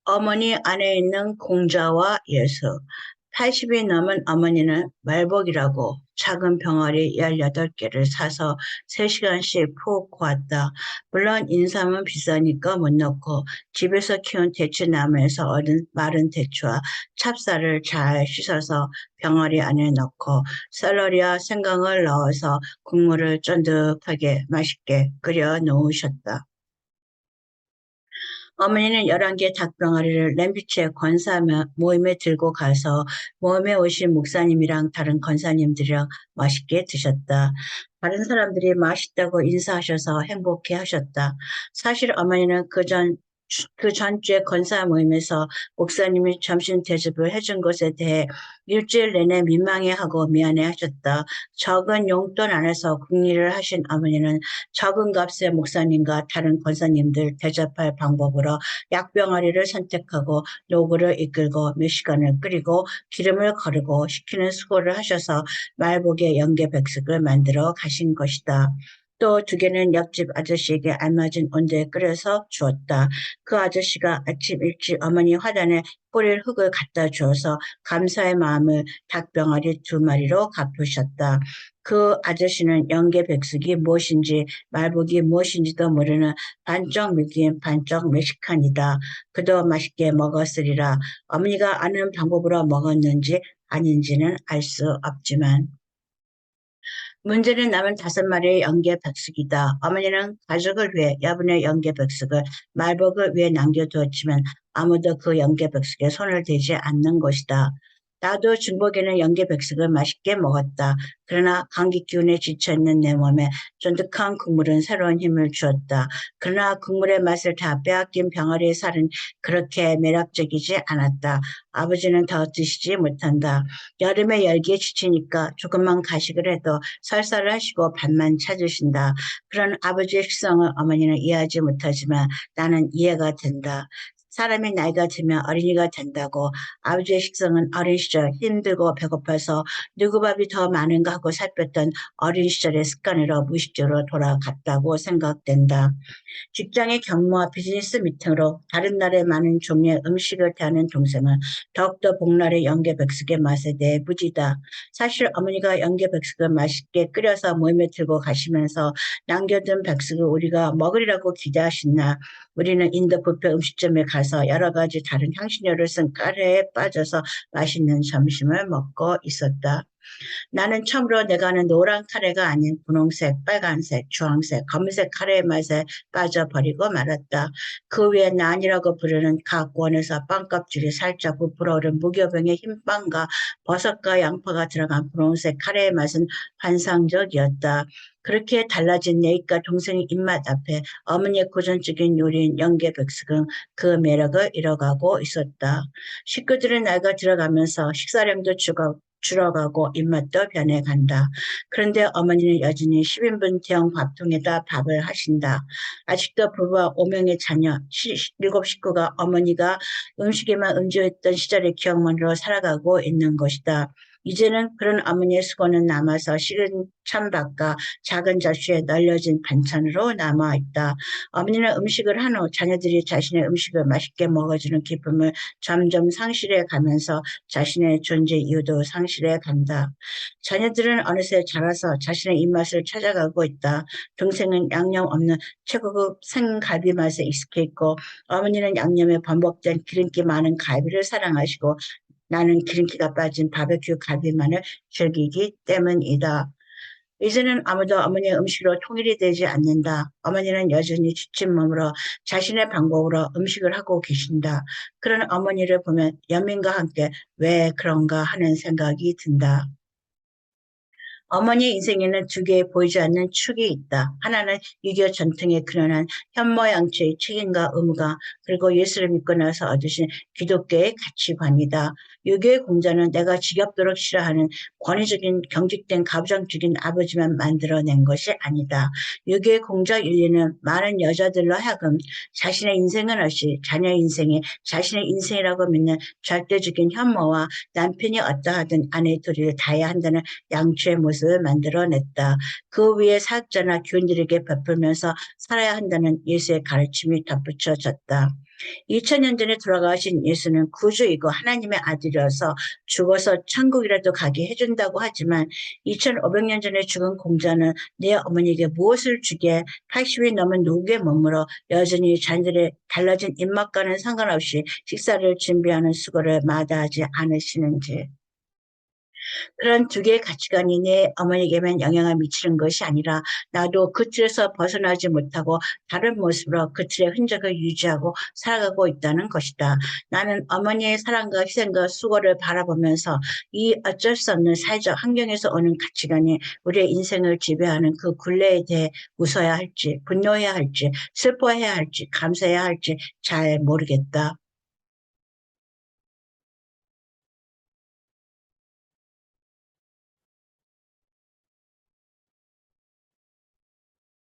어머니 안에 있는 공자와 예수. 80이 넘은 어머니는 말복이라고 작은 병아리 18개를 사서 3시간씩 푹 고았다. 물론 인삼은 비싸니까 못 넣고 집에서 키운 대추나무에서 얻은 마른 대추와 찹쌀을 잘 씻어서 병아리 안에 넣고 샐러리와 생강을 넣어서 국물을 쫀득하게 맛있게 끓여 놓으셨다. 어머니는 11개 닭병아리를 램비치의 권사 모임에 들고 가서 모임에 오신 목사님이랑 다른 권사님들이랑 맛있게 드셨다. 다른 사람들이 맛있다고 인사하셔서 행복해 하셨다. 사실 어머니는 그 전주에 권사 모임에서 목사님이 점심 대접을 해준 것에 대해 일주일 내내 민망해하고 미안해 하셨다. 적은 용돈 안에서 국리를 하신 어머니는 적은 값의 목사님과 다른 권사님들 대접할 방법으로 약병아리를 선택하고 노구를 이끌고 몇 시간을 끓이고 기름을 거르고 식히는 수고를 하셔서 말복의 연계백숙을 만들어 가신 것이다. 또 2개는 옆집 아저씨에게 알맞은 온도에 끓여서 주었다. 그 아저씨가 아침 일찍 어머니 화단에 뿌릴 흙을 갖다 주어서 감사의 마음을 닭병아리 2마리로 갚으셨다. 그 아저씨는 연계백숙이 무엇인지 말복이 무엇인지도 모르는 반쪽 미긴 반쪽 멕시칸이다. 그도 맛있게 먹었으리라. 어머니가 아는 방법으로 먹었는지 아닌지는 알 수 없지만. 문제는 남은 5마리의 연계백숙이다. 어머니는 가족을 위해 여분의 연계백숙을 말복을 위해 남겨두었지만 아무도 그 연계백숙에 손을 대지 않는 것이다. 나도 중복에는 연계백숙을 맛있게 먹었다. 그러나 감기 기운에 지쳐있는 내 몸에 쫀득한 국물은 새로운 힘을 주었다. 그러나 국물의 맛을 다 빼앗긴 병아리의 살은 그렇게 매력적이지 않았다. 아버지는 더 드시지 못한다. 여름에 열기에 지치니까 조금만 가식을 해도 설사를 하시고 밥만 찾으신다. 그런 아버지의 식성을 어머니는 이해하지 못하지만 나는 이해가 된다. 사람이 나이가 들면 어린이가 된다고. 아버지의 식성은 어린 시절 힘들고 배고파서 누구 밥이 더 많은가 하고 살폈던 어린 시절의 습관으로 무의식적으로 돌아갔다고 생각된다. 직장의 경무와 비즈니스 미팅으로 다른 나라의 많은 종류의 음식을 대하는 동생은 더욱더 복날의 연계백숙의 맛에 대해 무지다. 사실 어머니가 연계백숙을 맛있게 끓여서 모임에 들고 가시면서 남겨둔 백숙을 우리가 먹으리라고 기대하시나 우리는 인도 뷔페 음식점에 가서 여러 가지 다른 향신료를 쓴 카레에 빠져서 맛있는 점심을 먹고 있었다. 나는 처음으로 내가 아는 노란 카레가 아닌 분홍색, 빨간색, 주황색, 검은색 카레의 맛에 빠져버리고 말았다. 그 위에 난이라고 부르는 각 원에서 빵껍질이 살짝 부풀어 오른 무교병의 흰빵과 버섯과 양파가 들어간 분홍색 카레의 맛은 환상적이었다. 그렇게 달라진 내과 동생의 입맛 앞에 어머니의 고전적인 요리인 연계백숙은 그 매력을 잃어가고 있었다. 식구들은 나이가 들어가면서 식사량도 줄어가고 입맛도 변해간다. 그런데 어머니는 여전히 10인분 대형 밥통에다 밥을 하신다. 아직도 부부와 5명의 자녀, 7식구가 어머니가 음식에만 음주했던 시절의 기억만으로 살아가고 있는 것이다. 이제는 그런 어머니의 수고는 남아서 식은 찬밥과 작은 젖소에 널려진 반찬으로 남아있다. 어머니는 음식을 한 후 자녀들이 자신의 음식을 맛있게 먹어주는 기쁨을 점점 상실해 가면서 자신의 존재 이유도 상실해 간다. 자녀들은 어느새 자라서 자신의 입맛을 찾아가고 있다. 동생은 양념 없는 최고급 생갈비 맛에 익숙해 있고 어머니는 양념에 번복된 기름기 많은 갈비를 사랑하시고 나는 기름기가 빠진 바베큐 갈비만을 즐기기 때문이다. 이제는 아무도 어머니의 음식으로 통일이 되지 않는다. 어머니는 여전히 지친 몸으로 자신의 방법으로 음식을 하고 계신다. 그런 어머니를 보면 연민과 함께 왜 그런가 하는 생각이 든다. 어머니의 인생에는 2개의 보이지 않는 축이 있다. 하나는 유교 전통에 근원한 현모양처의 책임과 의무가 그리고 예수를 믿고 나서 얻으신 기독교의 가치관이다. 유교의 공자는 내가 지겹도록 싫어하는 권위적인 경직된 가부장적인 아버지만 만들어낸 것이 아니다. 유교의 공자 윤리는 많은 여자들로 하여금 자신의 인생은 없이 자녀 인생이 자신의 인생이라고 믿는 절대적인 현모와 남편이 어떠하든 아내의 도리를 다해야 한다는 양초의 모습 것을 만들어냈다. 그 위에 사역자나 교인들에게 베풀면서 살아야 한다는 예수의 가르침이 덧붙여졌다. 2000년 전에 돌아가신 예수는 구주이고 하나님의 아들이어서 죽어서 천국이라도 가게 해준다고 하지만 2500년 전에 죽은 공자는 내 어머니에게 무엇을 주게 80이 넘은 노국에 머물러 여전히 자녀들의 달라진 입맛과는 상관없이 식사를 준비하는 수고를 마다하지 않으시는지. 그런 두 개의 가치관이 내 어머니에게만 영향을 미치는 것이 아니라 나도 그 틀에서 벗어나지 못하고 다른 모습으로 그 틀의 흔적을 유지하고 살아가고 있다는 것이다. 나는 어머니의 사랑과 희생과 수고를 바라보면서 이 어쩔 수 없는 사회적 환경에서 오는 가치관이 우리의 인생을 지배하는 그 굴레에 대해 웃어야 할지, 분노해야 할지, 슬퍼해야 할지, 감사해야 할지 잘 모르겠다.